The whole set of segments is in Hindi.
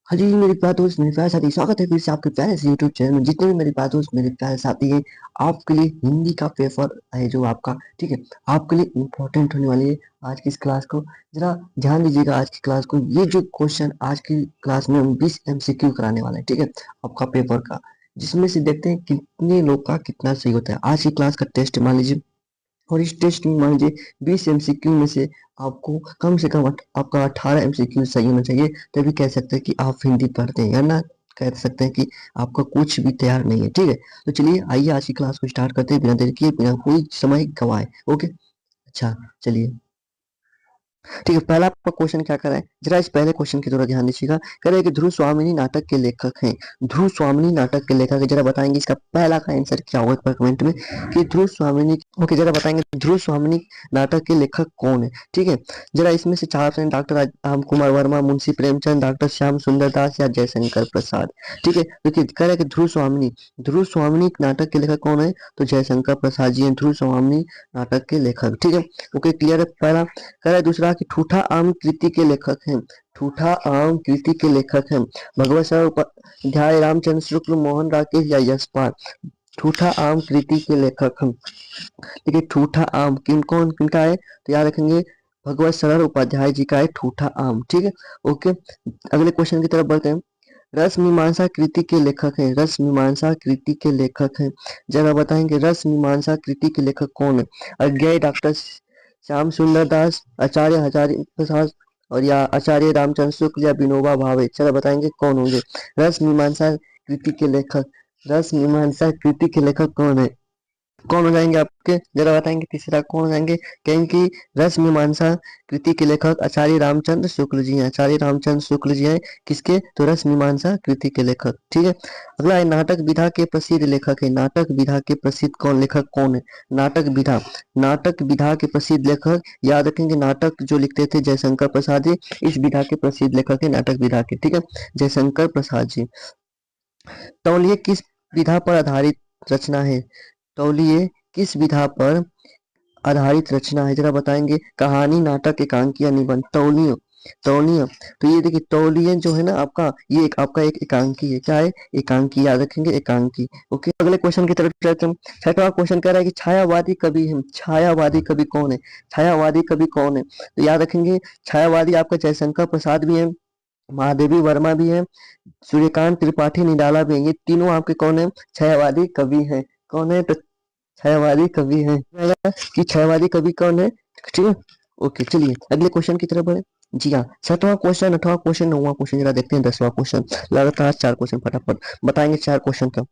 हाँ जी, मेरे प्यारे दोस्त, मेरे प्यारे साथी, स्वागत है फिर से आपके प्यारे से यूट्यूब चैनल में। जितने भी मेरे प्यारे दोस्त, मेरे प्यारे साथी हैं, आपके लिए हिंदी का पेपर है जो आपका, ठीक है, आपके लिए इम्पोर्टेंट होने वाली है आज की इस क्लास को। जरा ध्यान दीजिएगा आज की क्लास को। ये जो क्वेश्चन आज की क्लास में हम 20 एमसीक्यू कराने वाले हैं, ठीक है, आपका पेपर का, जिसमें से देखते हैं कितने लोग का कितना सही होता है। आज की क्लास का टेस्ट मान लीजिए, और इस टेस्ट में मान लीजिए 20 एमसीक्यू में से आपको कम से कम आपका 18 एमसीक्यू सही होना चाहिए, तभी कह सकते हैं कि आप हिंदी पढ़ते हैं, या ना कह सकते हैं कि आपका कुछ भी तैयार नहीं है। ठीक है, तो चलिए आइए आज की क्लास को स्टार्ट करते हैं बिना देर किए, बिना कोई समय गवाए। ओके, अच्छा, चलिए। ठीक है, पहला आपका क्वेश्चन क्या कर रहा है, जरा इस पहले क्वेश्चन की थोड़ा ध्यान दीजिएगा। कह रहे हैं कि ध्रुव स्वामिनी नाटक के लेखक हैं। ध्रुव स्वामिनी नाटक के लेखक है, जरा बताएंगे इसका पहला का आंसर क्या होगा, एक बार कमेंट में कि ध्रुव स्वामिनी। ओके, जरा बताएंगे ध्रुव स्वामिनी नाटक के लेखक कौन है। ठीक है, जरा इसमें से चार option, doctor Ram Kumar Verma, Munshi Premchand, doctor Shyam सुंदर दास या जयशंकर प्रसाद। ठीक है, देखिए कह रहा है कि ध्रुव स्वामिनी नाटक के लेखक कौन है, तो जयशंकर प्रसाद जी हैं ध्रुव स्वामिनी नाटक के लेखक। ठीक है, ओके, क्लियर है पहला। कह रहा है दूसरा कि ठूठा आम कृति के लेखक हैं। ठूठा आम कृति के लेखक हैं भगवत सरल उपाध्याय, रामचंद्र शुक्ल, मोहन राकेश या यशपाल। ठूठा आम कृति के लेखक हैं। देखिए ठूठा आम कौन किनका है, तो याद रखेंगे भगवत सरल उपाध्याय जी का है ठूठा आम। ठीक है, ओके, अगले क्वेश्चन की तरफ बढ़ते हैं। रस मीमांसा कृति के लेखक हैं। रस मीमांसा कृति के लेखक हैं, जरा बताएंगे रस मीमांसा कृति के लेखक कौन है। अज्ञेय डॉक्टर श्याम सुंदर दास, आचार्य हजारी प्रसाद, और या आचार्य रामचंद्र शुक्ल या विनोबा भावे। चलो बताएंगे कौन होंगे रस मीमांसा कृति के लेखक। रस मीमांसा कृति के लेखक कौन है, कौन हो जाएंगे आपके, जरा बताएंगे तीसरा कौन हो जाएंगे। कहेंगे कि रस मीमांसा कृति के लेखक आचार्य रामचंद्र शुक्ल जी हैं। आचार्य रामचंद्र शुक्ल जी हैं किसके, तो रस मीमांसा कृति के लेखक। ठीक है, अगला है नाटक विधा के प्रसिद्ध लेखक है। नाटक विधा के प्रसिद्ध कौन लेखक कौन है, नाटक विधा, नाटक विधा के प्रसिद्ध लेखक याद रखेंगे, नाटक जो लिखते थे जयशंकर प्रसाद जी, इस विधा के प्रसिद्ध लेखक है नाटक विधा के। ठीक है, जयशंकर प्रसाद जी। तौलिए किस विधा पर आधारित रचना है, तौलिए किस विधा पर आधारित रचना है, जरा बताएंगे। कहानी, नाटक, एकांकी या निबंध। तौलियो, तौलियो, तो ये देखिए तौलिए जो है ना आपका, ये एक आपका एक एकांकी है। क्या है, एकांकी, याद रखेंगे एकांकी। ओके, अगले क्वेश्चन की तरफ चलते हैं। छठवां क्वेश्चन कह रहा है कि छायावादी कवि है। छायावादी कवि कौन है, छायावादी कवि कौन है, तो याद रखेंगे छायावादी आपका जयशंकर प्रसाद भी है, महादेवी वर्मा भी है, सूर्यकांत त्रिपाठी निराला भी है। ये तीनों आपके कौन है, छायावादी कवि हैं। कौन है, तो छायावादी कवि हैं। कि छायावादी कवि कौन है, ठीक है। ओके, चलिए अगले क्वेश्चन की तरफ बढ़े। जी हाँ, सातवां क्वेश्चन, आठवां क्वेश्चन, नौवां क्वेश्चन, जरा देखते हैं 10वां क्वेश्चन। लगातार चार क्वेश्चन फटाफट बताएंगे चार क्वेश्चन का।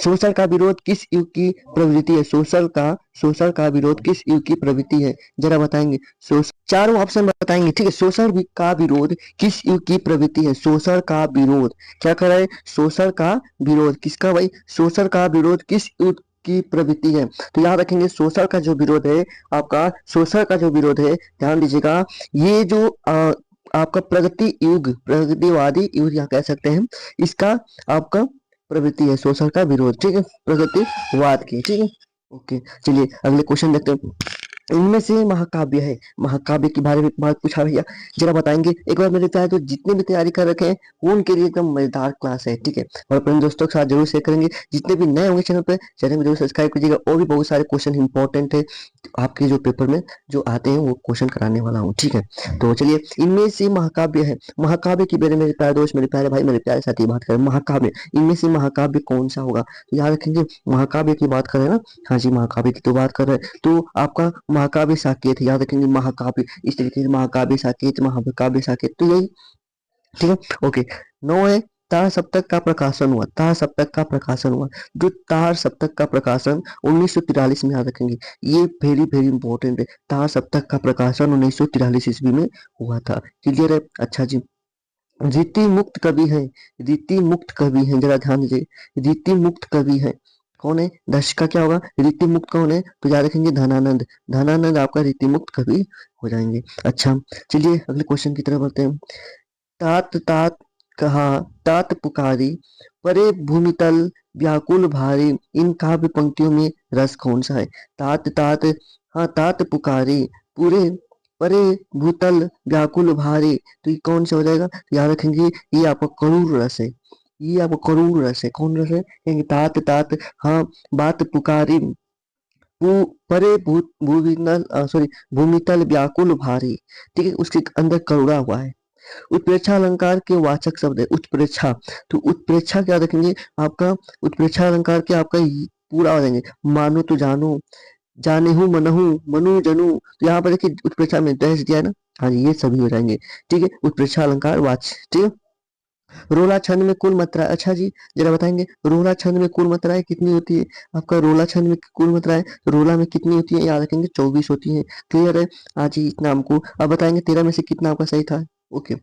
शोषण का विरोध किस युग की प्रवृत्ति है। शोषण का विरोध किस युग की प्रवृत्ति है, जरा बताएंगे। शोषण, चारों ऑप्शन बताएंगे, ठीक है। का विरोध किस युग की प्रवृत्ति है। शोषण का विरोध, क्या कर रहा है, शोषण का विरोध किसका भाई, शोषण का विरोध किस युग की प्रवृत्ति है। तो याद रखेंगे शोषण का जो विरोध है आपका, शोषण का जो विरोध है, ध्यान दीजिएगा, ये जो आपका प्रगति युग, प्रगतिवादी युग यहाँ कह सकते हैं, इसका आपका प्रवृत्ति है शोषण का विरोध। ठीक है, प्रगतिवाद की। ठीक है, ओके, चलिए अगले क्वेश्चन देखते हैं। इनमें से महाकाव्य है, महाकाव्य के बारे में बात पूछा भैया, जरा बताएंगे एक बार। मेरे चाहे तो जितने भी तैयारी कर रखे हैं वो उनके लिए एकदम मजेदार क्लास है। ठीक है, और अपने दोस्तों के साथ जरूर शेयर करेंगे। जितने भी नए होंगे चैनल पे, चैनल को जरूर सब्सक्राइब कीजिएगा। और भी बहुत सारे क्वेश्चन इंपॉर्टेंट है आपके जो पेपर में जो आते हैं वो क्वेश्चन कराने वाला हूँ। ठीक है, तो चलिए इनमें से महाकाव्य है, महाकाव्य के बारे में मेरे प्यारे दोस्त, मेरे प्यारे भाई, मेरे प्यारे साथी बात करें। महाकाव्य, इनमें से महाकाव्य कौन सा होगा, तो याद रखेंगे महाकाव्य की बात करें ना, हाँ जी महाकाव्य की तो बात कर रहे हैं, तो आपका महाकाव्य साकेत, याद रखेंगे महाकाव्य, इस तरीके से महाकाव्य साकेत, महाकाव्य साकेत, तो यही। ठीक है, ओके। नौ है, तार सप्तक का प्रकाशन हुआ। तार सप्तक का प्रकाशन हुआ, जो तार सप्तक का प्रकाशन 1943 में, याद रखेंगे ये वेरी वेरी इंपॉर्टेंट है। तार सप्तक का प्रकाशन 1943 ईस्वी में हुआ था। क्लियर है, अच्छा जी। रीति मुक्त कवि है, रीति मुक्त कवि है, जरा ध्यान दीजिए, रीति मुक्त कवि है कौन है, दश का क्या होगा, रीति मुक्त कौन है, तो याद रखेंगे धनानंद। धनानंद आपका रीति मुक्त कवि हो जाएंगे। अच्छा, चलिए अगले क्वेश्चन की तरफ बढ़ते हैं। तात तात कहा, तात पुकारी, परे भूमितल व्याकुल भारी, इन काव्य पंक्तियों में रस कौन सा है। तात तात, हाँ तात पुकारी, पूरे परे भूतल व्याकुल भारी, तो ये कौन सा हो जाएगा? तो याद रखेंगे ये आपका करूर रस है, ये आपका करूर रस है। कौन रस है? कहेंगे तात तात, हाँ, बात पुकारी, परे भूवितल, सॉरी, भूमितल व्याकुल भारी। ठीक है, उसके अंदर करुणा हुआ है। उत्प्रेक्षा अलंकार के वाचक शब्द है उत्प्रेक्षा। तो उत्प्रेक्षा क्या रखेंगे आपका? उत्प्रेक्षा अलंकार के आपका पूरा हो जाएंगे, मानो तो जानो, जाने हूँ मनहू, मनु जनू। तो यहाँ पर देखिए उत्प्रेक्षा में डैश दिया है ना, हाँ जी, ये सभी हो जाएंगे। ठीक है, उत्प्रेक्षा अलंकार वाच। ठीक है, रोला छंद में कुल मात्रा, अच्छा जी, जरा बताएंगे रोला छंद में कुल मात्राएं कितनी होती है? आपका रोला छंद में कुल मात्राएं रोला में कितनी होती है? याद रखेंगे 24 होती है। क्लियर है? हाँ जी, इतना हमको अब बताएंगे 13 में से कितना आपका सही था। ओके,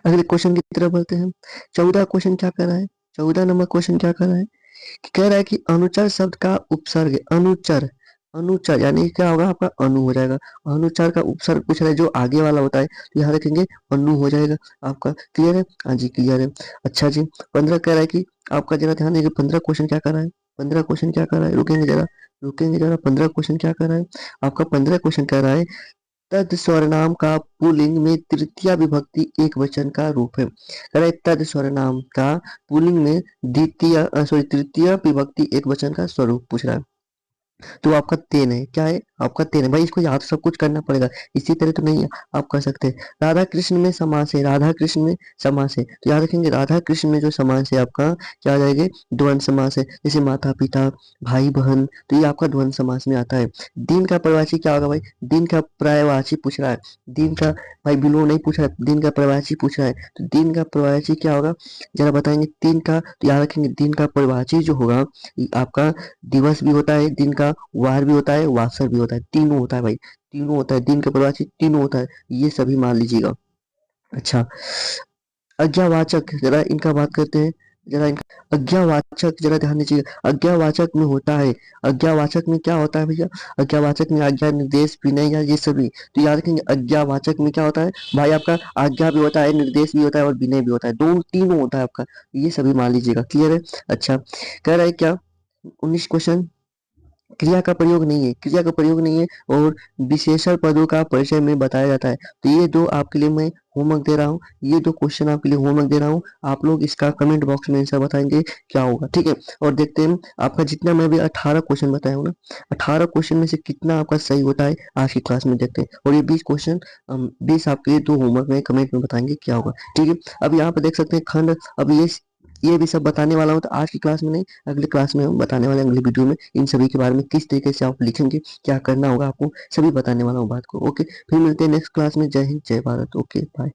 अगले क्वेश्चन की तरफ बढ़ते हैं। 14 क्वेश्चन क्या कर रहा है? 14 नंबर क्वेश्चन क्या कर रहा है कि कह रहा है कि अनुचर शब्द का उपसर्ग, अनुचर, अनुचर यानी क्या होगा आपका? अनु हो जाएगा। अनुचर का उपसर्ग पूछ रहा है जो आगे वाला होता है, तो यहाँ रखेंगे अनु हो जाएगा आपका। क्लियर है? हाँ जी, क्लियर है। अच्छा जी, 15 कह रहा है कि आपका जरा ध्यान देंगे 15 क्वेश्चन क्या कर रहा है? 15 क्वेश्चन क्या कर रहा है? रुकेंगे जरा, रुकेंगे जरा। 15 क्वेश्चन क्या कर रहा है आपका? 15 क्वेश्चन कह रहा है तद सर्वनाम का पुल्लिंग में तृतीया विभक्ति एक वचन का रूप है। कह रहा है तद सर्वनाम का पुल्लिंग में द्वितीय, सॉरी, तृतीय विभक्ति एक वचन का स्वरूप पूछ रहा है। तो आपका तेन है, क्या है आपका? तेन है भाई, इसको याद सब कुछ करना पड़ेगा, इसी तरह तो नहीं आप कर सकते। राधा कृष्ण में समास है, राधा कृष्ण में समास है, तो याद रखेंगे राधा कृष्ण में जो समास है आपका क्या आ जाएगा? द्वंद्व समास है। जैसे माता पिता, भाई बहन, तो ये आपका द्वंद्व समास में आता है। दिन का प्रवाची क्या होगा भाई? दिन का पर्यायवाची पूछ रहा है, दिन का भाई बिलो नहीं पूछ रहा है, दिन का पर्यायवाची पूछ रहा है, तो दिन का पर्यायवाची क्या होगा जरा बताएंगे? दिन का, तो याद रखेंगे दिन का पर्यायवाची जो होगा ये आपका दिवस भी होता है, दिन का वार भी होता है, वासर भी होता है, तीनों होता है भाई, तीनों होता है, दिन का परिभाषित तीनों होता है, ये सभी मान लीजिएगा। अच्छा, अज्ञावाचक जरा इनका बात करते हैं। जरा इनका अज्ञावाचक जरा ध्यान दीजिएगा, अज्ञावाचक में होता है, अज्ञावाचक में क्या होता है भैया? अज्ञावाचक में आज्ञा, निर्देश, विनय या ये सभी। तो याद रखेंगे अज्ञावाचक में क्या होता है भाई आपका? आज्ञा भी होता है, निर्देश भी होता है और विनय भी होता है, दोनों तीनों होता है आपका, ये सभी मान लीजिएगा। क्लियर है? अच्छा, कह रहा है क्या 19 क्वेश्चन, क्रिया का प्रयोग नहीं है, क्रिया का प्रयोग नहीं है और विशेषण पदों का परिचय में बताया जाता है। तो ये दो आपके लिए मैं होमवर्क दे रहा हूँ, ये दो क्वेश्चन आपके लिए होमवर्क दे रहा हूँ, आप लोग इसका कमेंट बॉक्स में आंसर बताएंगे क्या होगा। ठीक है, और देखते हैं आपका जितना मैं भी 18 क्वेश्चन बताया हूँ ना, 18 क्वेश्चन में से कितना आपका सही होता है आज की क्लास में देखते हैं। और ये 20 क्वेश्चन 20 आपके लिए दो होमवर्क में कमेंट में बताएंगे क्या होगा। ठीक है, अब यहाँ पे देख सकते हैं खंड, अब ये भी सब बताने वाला हूँ, तो आज की क्लास में नहीं, अगले क्लास में हम बताने वाले हैं, अगले वीडियो में इन सभी के बारे में किस तरीके से आप लिखेंगे, क्या करना होगा आपको, सभी बताने वाला हूँ बात को। ओके, फिर मिलते हैं नेक्स्ट क्लास में। जय हिंद, जय भारत। Okay, bye.